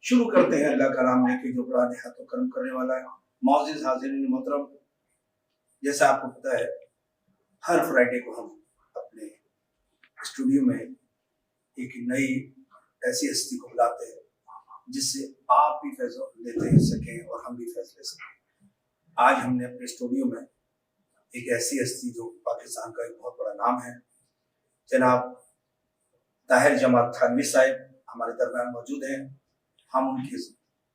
شروع کرتے ہیں اللہ کا نام لے کے جو بڑا نہایت و کرم کرنے والا ہے۔ معزز حاضرین محترم، جیسا آپ کو پتہ ہے ہر فرائیڈے کو ہم اپنے اسٹوڈیو میں ایک نئی ایسی ہستی کو بلاتے ہیں جس سے آپ بھی فیض لیتے سکیں اور ہم بھی فیض لے سکیں۔ آج ہم نے اپنے اسٹوڈیو میں ایک ایسی ہستی جو پاکستان کا ایک بہت بڑا نام ہے، جناب طاہر جمال تھانوی صاحب ہمارے درمیان موجود ہیں۔ ہم ان کے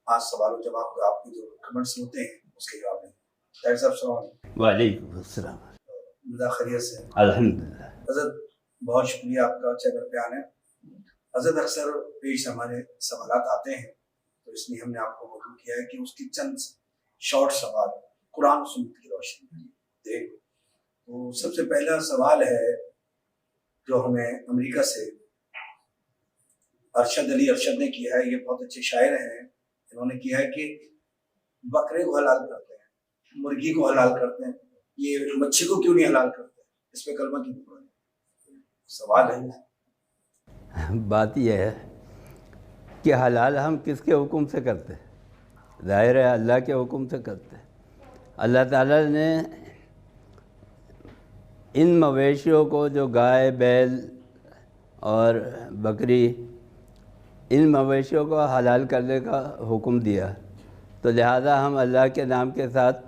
آج سوال و جواب کا آپ کے جو کمنٹس ہوتے ہیں اس کے جواب میں طاہر صاحب السلام علیکم۔ وعلیکم السلام۔ مداح خیریت سے؟ الحمدللہ۔ حضرت بہت شکریہ آپ کا چینل پہ آنے۔ حضرت اکثر پیش ہمارے سوالات آتے ہیں تو اس لیے ہم نے آپ کو مدعو کیا ہے کہ اس کی چند شارٹ سوال قرآن و سنت کی روشنی میں دیں۔ تو سب سے پہلا سوال ہے جو ہمیں امریکہ سے ارشد علی ارشد نے کیا ہے، یہ بہت اچھے شاعر ہیں، انہوں نے کیا ہے کہ بکرے کو حلال کرتے ہیں، مرغی کو حلال کرتے ہیں، یہ مچھی کو کیوں نہیں حلال کرتے؟ اس پہ کلمہ کیوں پڑھیں؟ سوال ہے۔ بات یہ ہے کہ حلال ہم کس کے حکم سے کرتے ہیں؟ ظاہر ہے اللہ کے حکم سے کرتے ہیں۔ اللہ تعالیٰ نے ان مویشیوں کو جو گائے، بیل اور بکری، ان مویشیوں کو حلال کرنے کا حکم دیا، تو لہذا ہم اللہ کے نام کے ساتھ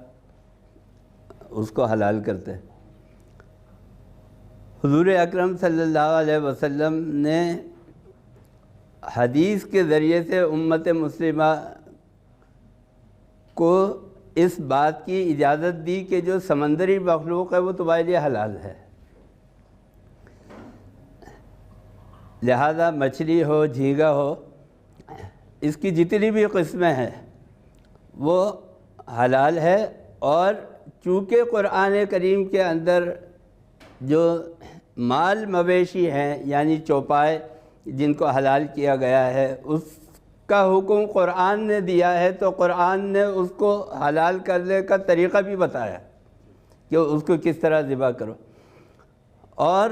اس کو حلال کرتے ہیں۔ حضور اکرم صلی اللہ علیہ وسلم نے حدیث کے ذریعے سے امت مسلمہ کو اس بات کی اجازت دی کہ جو سمندری مخلوق ہے وہ تمہارے لیے حلال ہے، لہذا مچھلی ہو، جھینگا ہو، اس کی جتنی بھی قسمیں ہیں وہ حلال ہے۔ اور چونکہ قرآن کریم کے اندر جو مال مویشی ہیں یعنی چوپائے جن کو حلال کیا گیا ہے اس کا حکم قرآن نے دیا ہے، تو قرآن نے اس کو حلال کرنے کا طریقہ بھی بتایا کہ اس کو کس طرح ذبح کرو۔ اور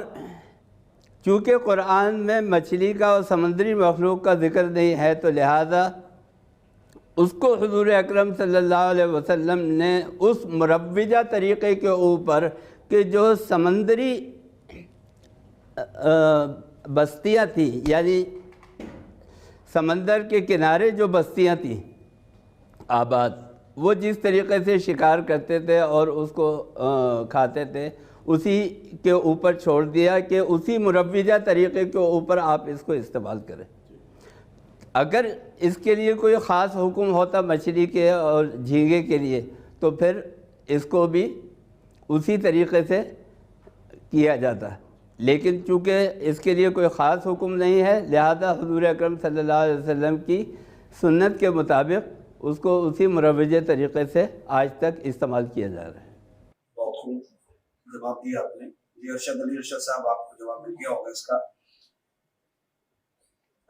چونکہ قرآن میں مچھلی کا اور سمندری مخلوق کا ذکر نہیں ہے تو لہذا اس کو حضور اکرم صلی اللہ علیہ وسلم نے اس مروجہ طریقے کے اوپر کہ جو سمندری بستیاں تھیں، یعنی سمندر کے کنارے جو بستیاں تھیں آباد، وہ جس طریقے سے شکار کرتے تھے اور اس کو کھاتے تھے، اسی کے اوپر چھوڑ دیا کہ اسی مروجہ طریقے کے اوپر آپ اس کو استعمال کریں۔ اگر اس کے لیے کوئی خاص حکم ہوتا مچھلی کے اور جھینگے کے لیے تو پھر اس کو بھی اسی طریقے سے کیا جاتا، لیکن چونکہ اس کے لیے کوئی خاص حکم نہیں ہے لہذا حضور اکرم صلی اللہ علیہ وسلم کی سنت کے مطابق اس کو اسی مروجہ طریقے سے آج تک استعمال کیا جا رہا ہے۔ بہت خوب جواب دیا آپ نے جی ارشد علی ارشد صاحب، آپ کو جواب مل گیا ہوگا اس کا۔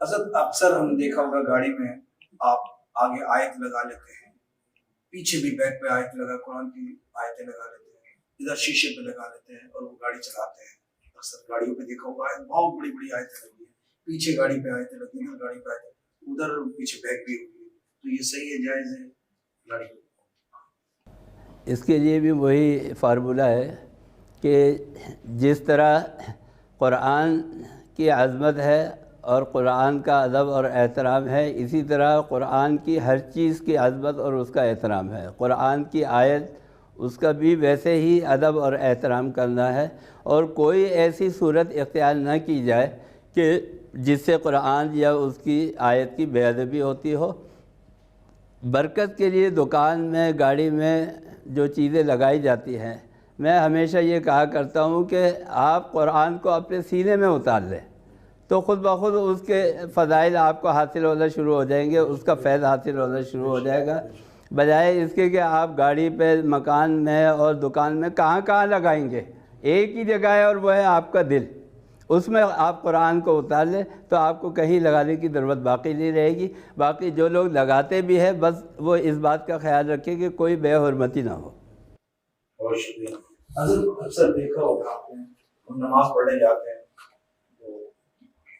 حضرت اکثر ہم دیکھا ہوگا گاڑی میں آپ آگے آیت لگا لیتے ہیں، پیچھے بھی بیک پہ آیت لگا، قرآن کی آیتیں لگا لیتے ہیں، ادھر شیشے پہ لگا لیتے ہیں اور وہ گاڑی چلاتے ہیں۔ اکثر گاڑیوں پہ دیکھا ہوگا بہت بڑی بڑی آیتیں لگی ہیں، پیچھے گاڑی پہ آیتیں لگی ہیں، ادھر گاڑی پہ آیتیں، ادھر پیچھے بیک بھی ہوگی، تو یہ صحیح ہے، جائز ہے گاڑی پہ؟ اس کے لیے بھی وہی فارمولہ ہے کہ جس طرح قرآن کی عظمت ہے اور قرآن کا ادب اور احترام ہے، اسی طرح قرآن کی ہر چیز کی عظمت اور اس کا احترام ہے۔ قرآن کی آیت اس کا بھی ویسے ہی ادب اور احترام کرنا ہے، اور کوئی ایسی صورت اختیار نہ کی جائے کہ جس سے قرآن یا اس کی آیت کی بے ادبی ہوتی ہو۔ برکت کے لیے دکان میں، گاڑی میں جو چیزیں لگائی جاتی ہیں، میں ہمیشہ یہ کہا کرتا ہوں کہ آپ قرآن کو اپنے سینے میں اتار لیں تو خود بخود اس کے فضائل آپ کو حاصل ہونا شروع ہو جائیں گے، اس کا فیض حاصل ہونا شروع ہو جائے گا، بجائے اس کے کہ آپ گاڑی پہ، مکان میں اور دکان میں کہاں کہاں لگائیں گے۔ ایک ہی جگہ ہے اور وہ ہے آپ کا دل، اس میں آپ قرآن کو اتار لیں تو آپ کو کہیں لگانے کی ضرورت باقی نہیں رہے گی۔ باقی جو لوگ لگاتے بھی ہیں بس وہ اس بات کا خیال رکھیں کہ کوئی بے حرمتی نہ ہو۔ بہت شکریہ حضرت۔ اکثر دیکھا ہوگا آپ نے، ہم نماز پڑھنے جاتے ہیں تو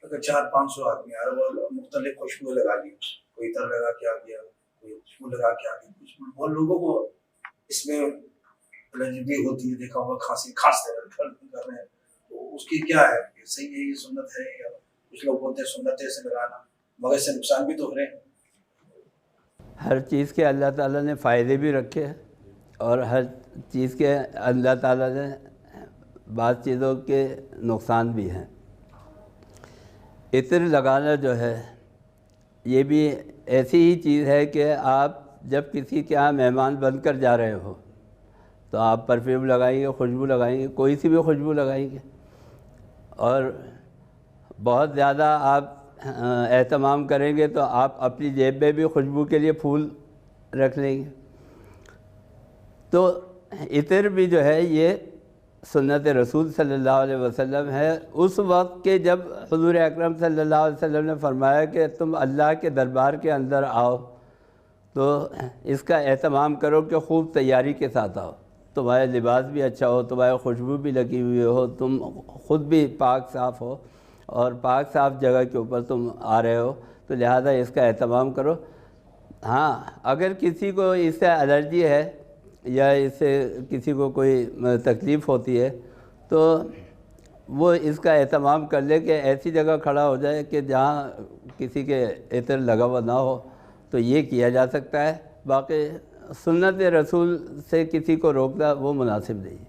اگر 400-500 آدمی آ رہے وہ مختلف خوشبو لگا لی، کوئی عطر لگا کے آ گیا, کوئی خوشبو لگا کے آ گیا. کچھ بہت لوگوں کو اس میں الرجی بھی ہوتی ہے, دیکھا ہوگا کھانسی کھانستے کر رہے ہیں, تو اس کی کیا ہے, کہ صحیح ہے یہ سنت ہے, یا کچھ لوگ بولتے ہیں سنت ہے اسے لگانا, مگر اس سے نقصان بھی تو ہو رہے ہیں. ہر چیز کے اللہ تعالیٰ نے فائدے بھی رکھے ہیں, اور ہر چیز کے اللہ تعالیٰ نے بعض چیزوں کے نقصان بھی ہیں. عطر لگانا جو ہے یہ بھی ایسی ہی چیز ہے کہ آپ جب کسی کے یہاں مہمان بن کر جا رہے ہو تو آپ پرفیوم لگائیں گے, خوشبو لگائیں گے, کوئی سی بھی خوشبو لگائیں گے, اور بہت زیادہ آپ اہتمام کریں گے تو آپ اپنی جیب میں بھی خوشبو کے لیے پھول رکھ لیں گے. تو عطر بھی جو ہے یہ سنت رسول صلی اللہ علیہ وسلم ہے. اس وقت کے جب حضور اکرم صلی اللہ علیہ وسلم نے فرمایا کہ تم اللہ کے دربار کے اندر آؤ تو اس کا اہتمام کرو کہ خوب تیاری کے ساتھ آؤ, تمہارا لباس بھی اچھا ہو, تمہاری خوشبو بھی لگی ہوئی ہو, تم خود بھی پاک صاف ہو, اور پاک صاف جگہ کے اوپر تم آ رہے ہو, تو لہذا اس کا اہتمام کرو. ہاں اگر کسی کو اس سے الرجی ہے یا اس سے کسی کو کوئی تکلیف ہوتی ہے تو وہ اس کا اہتمام کر لے کہ ایسی جگہ کھڑا ہو جائے کہ جہاں کسی کے عطر لگا ہوا نہ ہو, تو یہ کیا جا سکتا ہے. باقی سنت رسول سے کسی کو روکنا وہ مناسب نہیں.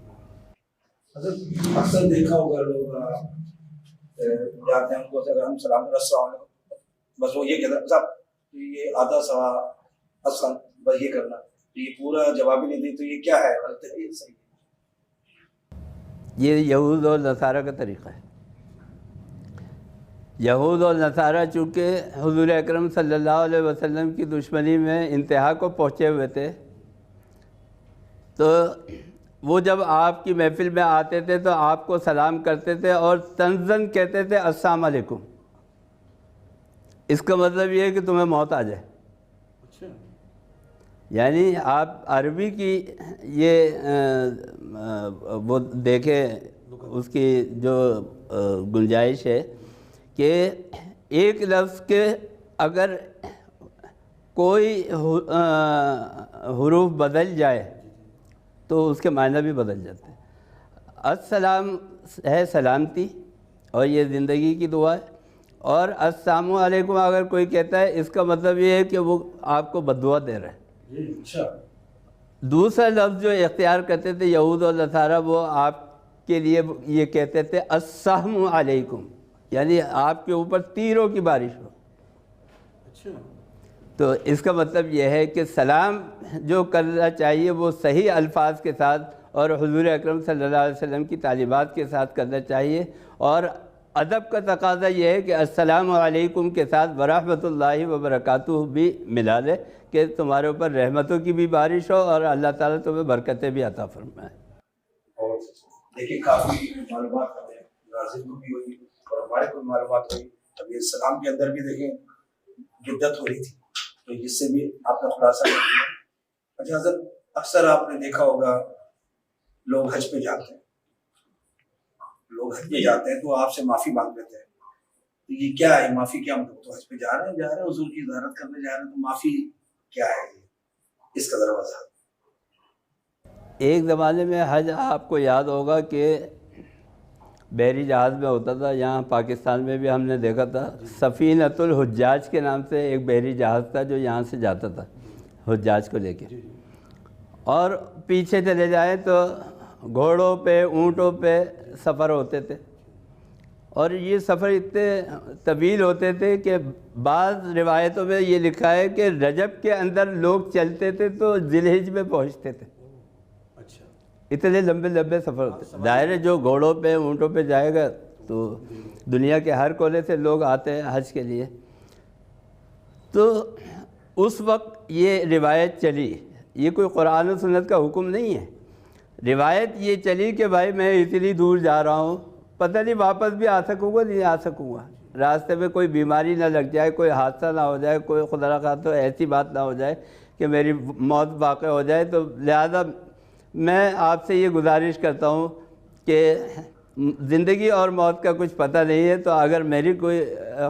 اکثر دیکھا ہوگا لوگ جاتے ہیں, ان کو اگر ہم سلام السلام علیکم, بس وہ یہ کہتا ہے صاحب یہ آدھا سوا السلام, بس یہ کرنا, یہ پورا جواب ہی نہیں دی, تو یہ کیا ہے, غلط ہے, یہ صحیح ہے؟ یہ یہود اور نصارہ کا طریقہ ہے. یہود اور نصارہ چونکہ حضور اکرم صلی اللہ علیہ وسلم کی دشمنی میں انتہا کو پہنچے ہوئے تھے, تو وہ جب آپ کی محفل میں آتے تھے تو آپ کو سلام کرتے تھے اور طنزاً کہتے تھے السلام علیکم. اس کا مطلب یہ ہے کہ تمہیں موت آ جائے. یعنی آپ عربی کی یہ وہ دیکھیں, اس کی جو گنجائش ہے کہ ایک لفظ کے اگر کوئی حروف بدل جائے تو اس کے معنی بھی بدل جاتے ہیں. السلام ہے سلامتی اور یہ زندگی کی دعا ہے, اور السلام علیکم اگر کوئی کہتا ہے اس کا مطلب یہ ہے کہ وہ آپ کو بددعا دے رہا ہے. دوسرا لفظ جو اختیار کرتے تھے یہود اور نصارہ, وہ آپ کے لیے یہ کہتے تھے السلام علیکم, یعنی آپ کے اوپر تیروں کی بارش ہو. تو اس کا مطلب یہ ہے کہ سلام جو کرنا چاہیے وہ صحیح الفاظ کے ساتھ اور حضور اکرم صلی اللہ علیہ وسلم کی تعلیمات کے ساتھ کرنا چاہیے. اور ادب کا تقاضا یہ ہے کہ السلام علیکم کے ساتھ ورحمۃ اللہ وبرکاتہ بھی ملا لے, کہ تمہارے اوپر رحمتوں کی بھی بارش ہو اور اللہ تعالیٰ تمہیں برکتیں بھی عطا فرمائے. اور دیکھیں کافی معلومات ہمیں ناظرین کو بھی ہوئی اور ہمارے کو معلومات ہوئی. اب یہ سلام کے اندر بھی دیکھیں بدعت ہو رہی تھی, تو جس سے بھی آپ نے خلاصہ کر دیا. اچھا حضرت, اکثر آپ نے دیکھا ہوگا لوگ حج پہ جاتے ہیں, تو آپ سے معافی مانگ لیتے ہیں, تو یہ کیا ہے معافی؟ کیا مطلب؟ تو حج پہ جا رہے ہیں حضور کی زیارت کرنے جا رہے ہیں, تو معافی کیا ہے, اس کا ذرا وضاحت. ایک زمانے میں حج آپ کو یاد ہوگا کہ بحری جہاز میں ہوتا تھا. یہاں پاکستان میں بھی ہم نے دیکھا تھا, سفینۃ الحجاج کے نام سے ایک بحری جہاز تھا جو یہاں سے جاتا تھا حجاج کو لے کے. اور پیچھے چلے جائیں تو گھوڑوں پہ اونٹوں پہ سفر ہوتے تھے, اور یہ سفر اتنے طویل ہوتے تھے کہ بعض روایتوں میں یہ لکھا ہے کہ رجب کے اندر لوگ چلتے تھے تو ذی الحجہ میں پہنچتے تھے. اتنے لمبے لمبے سفر ہوتے. ظاہر ہے جو گھوڑوں پہ اونٹوں پہ جائے گا تو دنیا کے ہر کونے سے لوگ آتے ہیں حج کے لیے. تو اس وقت یہ روایت چلی, یہ کوئی قرآن و سنت کا حکم نہیں ہے, روایت یہ چلی کہ بھائی میں اتنی دور جا رہا ہوں, پتہ نہیں واپس بھی آ سکوں گا نہیں آ سکوں گا, راستے میں کوئی بیماری نہ لگ جائے, کوئی حادثہ نہ ہو جائے, کوئی خدا نخواستہ ایسی بات نہ ہو جائے کہ میری موت واقع ہو جائے. تو لہذا میں آپ سے یہ گزارش کرتا ہوں کہ زندگی اور موت کا کچھ پتہ نہیں ہے، تو اگر میری کوئی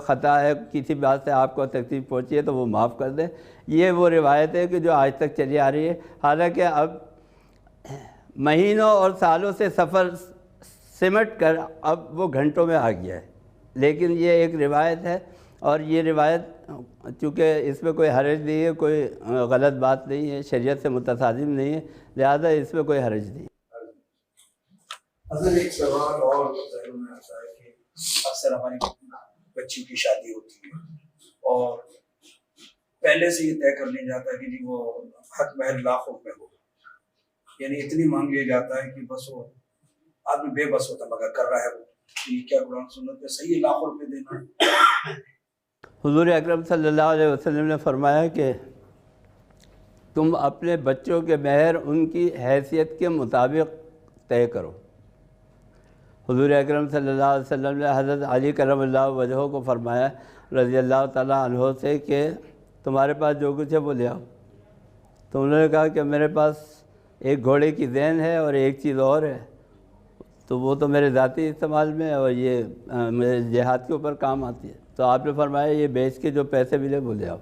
خطا ہے، کسی بات سے آپ کو تکلیف پہنچی ہے تو وہ معاف کر دیں۔ یہ وہ روایت ہے کہ جو آج تک چلی آ رہی ہے، حالانکہ اب مہینوں اور سالوں سے سفر سمٹ کر اب وہ گھنٹوں میں آ گیا ہے، لیکن یہ ایک روایت ہے، اور یہ روایت چونکہ اس میں کوئی حرج نہیں ہے، کوئی غلط بات نہیں ہے، شریعت سے متصادم نہیں ہے، لہذا اس میں کوئی حرج نہیں ہے۔ اصل ایک سوال اور ذہن میں آتا ہے کہ اکثر ہماری بچی کی شادی ہوتی ہے اور پہلے سے یہ طے کر لیا جاتا ہے کہ جی وہ حق مہر لاکھوں میں ہو، یعنی اتنی مانگ لیا جاتا ہے کہ بس وہ آدمی بے بس ہوتا مگر کر رہا ہے وہ، یہ کیا قرآن سنت میں صحیح ہے 1,00,000 روپے دینا؟ حضور اکرم صلی اللہ علیہ وسلم نے فرمایا کہ تم اپنے بچوں کے مہر ان کی حیثیت کے مطابق طے کرو۔ حضور اکرم صلی اللہ علیہ وسلم نے حضرت علی کرم اللہ وجہہ کو فرمایا رضی اللہ تعالیٰ عنہ سے کہ تمہارے پاس جو کچھ ہے وہ لے آؤ۔ تو انہوں نے کہا کہ میرے پاس ایک گھوڑے کی زین ہے اور ایک چیز اور ہے، تو وہ تو میرے ذاتی استعمال میں ہے اور یہ میرے جہاد کے اوپر کام آتی ہے۔ تو آپ نے فرمایا یہ بیچ کے جو پیسے ملے وہ لے آؤ،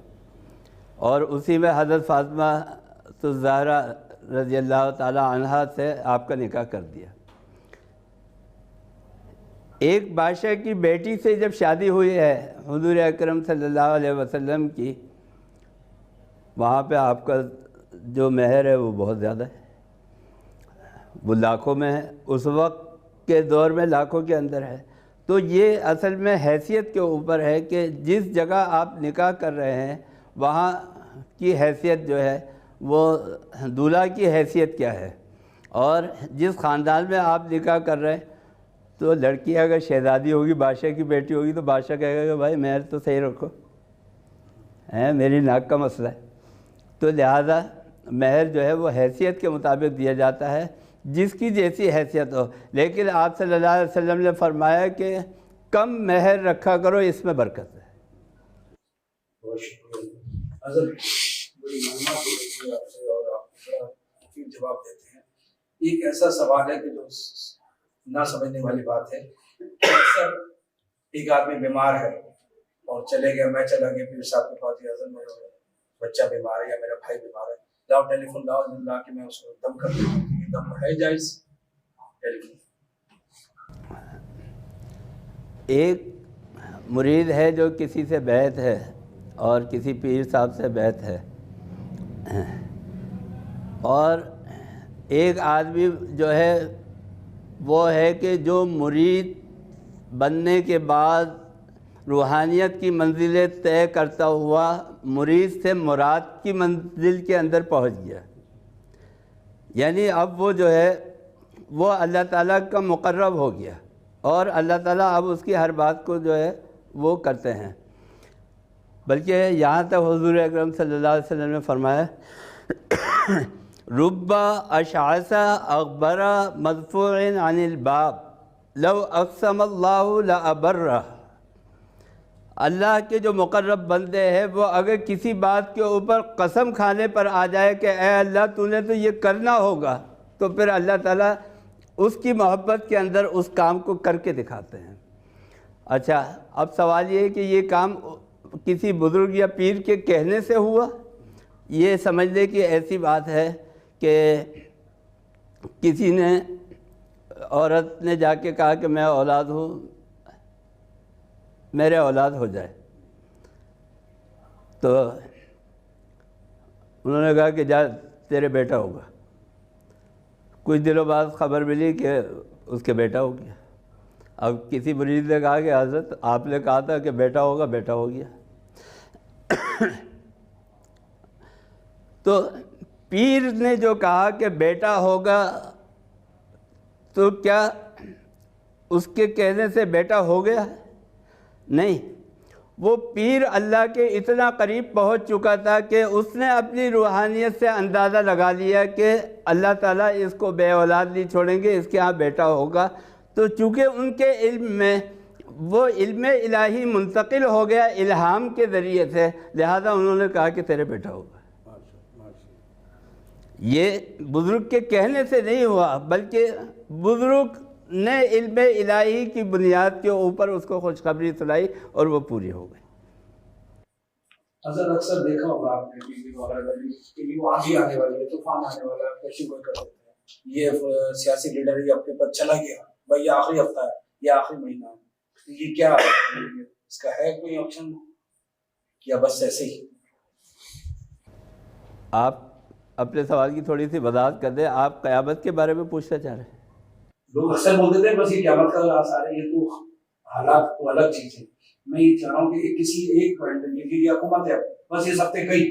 اور اسی میں حضرت فاطمہ الزہرا رضی اللہ تعالیٰ عنہا سے آپ کا نکاح کر دیا۔ ایک بادشاہ کی بیٹی سے جب شادی ہوئی ہے حضور اکرم صلی اللہ علیہ وسلم کی، وہاں پہ آپ کا جو مہر ہے وہ بہت زیادہ ہے، وہ لاکھوں میں ہے، اس وقت کے دور میں لاکھوں کے اندر ہے۔ تو یہ اصل میں حیثیت کے اوپر ہے کہ جس جگہ آپ نکاح کر رہے ہیں وہاں کی حیثیت جو ہے وہ دولہا کی حیثیت کیا ہے، اور جس خاندان میں آپ نکاح کر رہے ہیں تو لڑکی اگر شہزادی ہوگی، بادشاہ کی بیٹی ہوگی، تو بادشاہ کہے گا کہ بھائی مہر تو صحیح رکھو، میری ناک کا مسئلہ ہے۔ تو لہذا مہر جو ہے وہ حیثیت کے مطابق دیا جاتا ہے، جس کی جیسی حیثیت ہو، لیکن آپ صلی اللہ علیہ وسلم نے فرمایا کہ کم مہر رکھا کرو، اس میں برکت ہے۔ بہت شکریہ حضرت، بڑی معلومات ہوتی ہے آپ سے اور آپ بڑا مفید جواب دیتے ہیں۔ ایک ایسا سوال ہے کہ جو نہ سمجھنے والی بات ہے، اکثر ایک آدمی بیمار ہے اور چلے گیا، میں چلا گیا پھر صاحب کے پاس، حضرت میرا بچہ بیمار ہے یا میرا بھائی بیمار ہے، لاؤ ٹیلی فون لاؤ لا کے میں اس کو دم کر دیتا ہوں، یہ دم ہے جائز؟ ایک مرید ہے جو کسی سے بیعت ہے اور کسی پیر صاحب سے بیعت ہے، اور ایک آدمی جو ہے وہ ہے کہ جو مرید بننے کے بعد روحانیت کی منزلیں طے کرتا ہوا مرید سے مراد کی منزل کے اندر پہنچ گیا، یعنی اب وہ جو ہے وہ اللہ تعالیٰ کا مقرب ہو گیا، اور اللہ تعالیٰ اب اس کی ہر بات کو جو ہے وہ کرتے ہیں۔ بلکہ یہاں تک حضور اکرم صلی اللہ علیہ وسلم نے فرمایا رب اشعث اغبر مدفوع عن الباب لو اقسم اللہ لابرہ، اللہ کے جو مقرب بندے ہیں وہ اگر کسی بات کے اوپر قسم کھانے پر آ جائے کہ اے اللہ تو نے تو یہ کرنا ہوگا، تو پھر اللہ تعالیٰ اس کی محبت کے اندر اس کام کو کر کے دکھاتے ہیں۔ اچھا، اب سوال یہ ہے کہ یہ کام کسی بزرگ یا پیر کے کہنے سے ہوا؟ یہ سمجھنے کی ایسی بات ہے کہ کسی نے عورت نے جا کے کہا کہ میں اولاد ہوں، میرے اولاد ہو جائے، تو انہوں نے کہا کہ جا تیرے بیٹا ہوگا۔ کچھ دنوں بعد خبر ملی کہ اس کے بیٹا ہو گیا۔ اب کسی مرید نے کہا کہ حضرت آپ نے کہا تھا کہ بیٹا ہوگا، بیٹا ہو گیا۔ تو پیر نے جو کہا کہ بیٹا ہوگا تو کیا اس کے کہنے سے بیٹا ہو گیا؟ نہیں، وہ پیر اللہ کے اتنا قریب پہنچ چکا تھا کہ اس نے اپنی روحانیت سے اندازہ لگا لیا کہ اللہ تعالیٰ اس کو بے اولاد نہیں چھوڑیں گے، اس کے ہاں بیٹا ہوگا۔ تو چونکہ ان کے علم میں وہ علم الہی منتقل ہو گیا الہام کے ذریعے سے، لہذا انہوں نے کہا کہ تیرے بیٹا ہوگا۔ یہ بزرگ کے کہنے سے نہیں ہوا، بلکہ بزرگ نے علم الہی کی بنیاد کے اوپر اس کو خوشخبری سنائی اور وہ پوری ہو گئی۔ حضرت اکثر دیکھا ہوگا آپ نے ٹی وی وغیرہ کہ وہ آندھی آنے والی ہے، طوفان آنے والا ہے، پیشن گوئی کر دیتے ہیں، یہ سیاسی لیڈر یہ اپنے پر چلا گیا بھائی، یہ آخری ہفتہ ہے، یہ آخری مہینہ ہے، یہ کیا ہے؟ اس کا ہے کوئی آپشن یا بس ایسے ہی؟ آپ اپنے سوال کی تھوڑی سی وضاحت کر دیں، آپ قیامت کے بارے میں پوچھنا چاہ رہے ہیں؟ لوگ اکثر بولتے تھے بس یہ قیامت کا آثار ہے، یہ تو حالات تو الگ چیز ہے۔ میں یہ چاہ رہا ہوں کہ کسی ایک پوائنٹ میں یہ حکومت ہے بس یہ سفتے گئی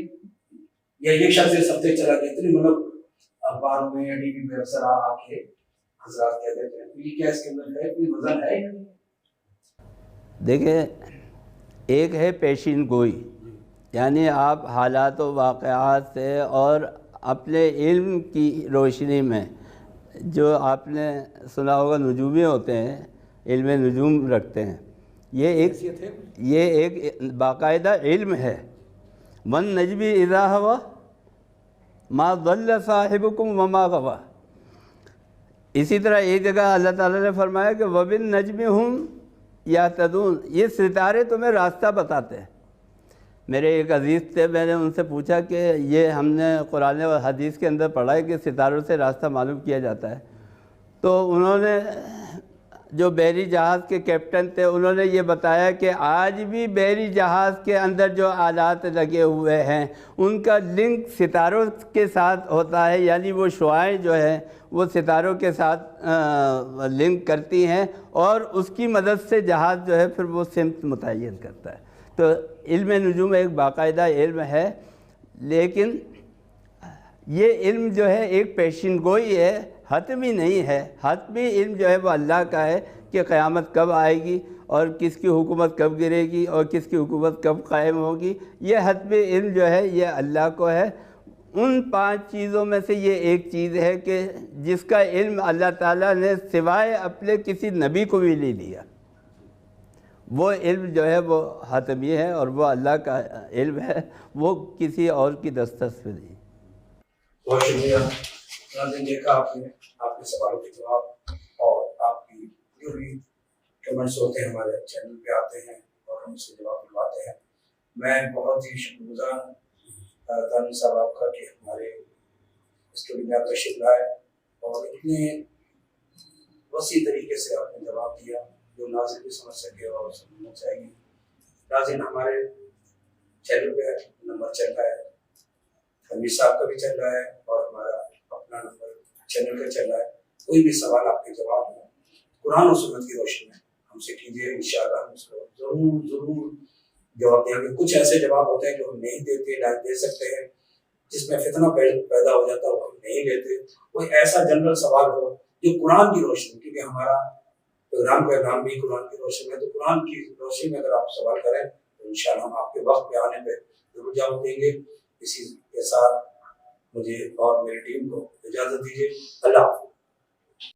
یا ایک شخص یہ سفتے چلا گیا، اتنی مطلب اخباروں میں یا ٹی وی پہ اکثر آ کے حضرات کہہ دیتے ہیں، یہ کیا اس کے اندر ہے، کوئی وزن ہے یا نہیں؟ دیکھیں، ایک ہے پیشین گوئی، یعنی آپ حالات و واقعات سے اور اپنے علم کی روشنی میں، جو آپ نے سنا ہوگا نجومی ہوتے ہیں، علم نجوم رکھتے ہیں، یہ ایک باقاعدہ علم ہے۔ وَالنَّجْمِ إِذَا هَوَىٰ مَا ضَلَّ صَاحِبُكُمْ وَمَا غَوَىٰ۔ اسی طرح ایک جگہ اللہ تعالیٰ نے فرمایا کہ وَبِالنَّجْمِ هُمْ يَهْتَدُونَ، یہ ستارے تمہیں راستہ بتاتے ہیں۔ میرے ایک عزیز تھے، میں نے ان سے پوچھا کہ یہ ہم نے قرآن و حدیث کے اندر پڑھا ہے کہ ستاروں سے راستہ معلوم کیا جاتا ہے، تو انہوں نے جو بحری جہاز کے کیپٹن تھے انہوں نے یہ بتایا کہ آج بھی بحری جہاز کے اندر جو آلات لگے ہوئے ہیں ان کا لنک ستاروں کے ساتھ ہوتا ہے، یعنی وہ شعاعیں جو ہیں وہ ستاروں کے ساتھ لنک کرتی ہیں اور اس کی مدد سے جہاز جو ہے پھر وہ سمت متعین کرتا ہے۔ تو علم نجوم ایک باقاعدہ علم ہے، لیکن یہ علم جو ہے ایک پیشین گوئی ہے، حتمی نہیں ہے۔ حتمی علم جو ہے وہ اللہ کا ہے کہ قیامت کب آئے گی اور کس کی حکومت کب گرے گی اور کس کی حکومت کب قائم ہوگی، یہ حتمی علم جو ہے یہ اللہ کو ہے۔ ان 5 چیزوں میں سے یہ ایک چیز ہے کہ جس کا علم اللہ تعالیٰ نے سوائے اپنے کسی نبی کو بھی نہیں دیا، وہ علم جو ہے وہ حتمی ہے اور وہ اللہ کا علم ہے، وہ کسی اور کی دسترس پہ نہیں۔ بہت شکریہ ناظرین، دیکھا آپ نے آپ کے سوالوں کے جواب اور آپ کی جو بھی کمنٹس ہوتے ہیں ہمارے چینل پہ آتے ہیں اور ہم سے جواب دلواتے ہیں۔ میں بہت ہی شکر گزار ہوں تانوی صاحب آپ کا کہ ہمارے اسٹوڈیو میں آپ تشریف لائے اور اتنے وسیع طریقے سے آپ نے جواب دیا جو ناظرین بھی سمجھ سکے اور سمجھنا چاہیے۔ ناظرین، ہمارے چینل پہ نمبر چل رہا ہے، تنویر صاحب کا بھی چل رہا ہے اور ہمارا اپنا نمبر چینل کا چل رہا ہے۔ کوئی بھی سوال آپ کے جواب ہوں قرآن و سنت کی روشنی میں ہم سے کیجیے، انشاءاللہ ہم اس کو ضرور جواب دیں گے۔ کچھ ایسے جواب ہوتے ہیں جو ہم نہیں دیتے، نہ دے سکتے ہیں، جس میں فتنہ پیدا ہو جاتا ہے، وہ ہم نہیں لیتے۔ کوئی ایسا جنرل سوال ہو جو قرآن کی روشنی، کیونکہ ہمارا پروگرام کا نام بھی قرآن کی روشنی میں، تو قرآن کی روشنی میں اگر آپ سوال کریں تو انشاءاللہ ہم آپ کے وقت پہ آنے پہ ضرور جواب دیں گے۔ اسی کے ساتھ مجھے اور میری ٹیم کو اجازت دیجیے۔ اللہ حافظ۔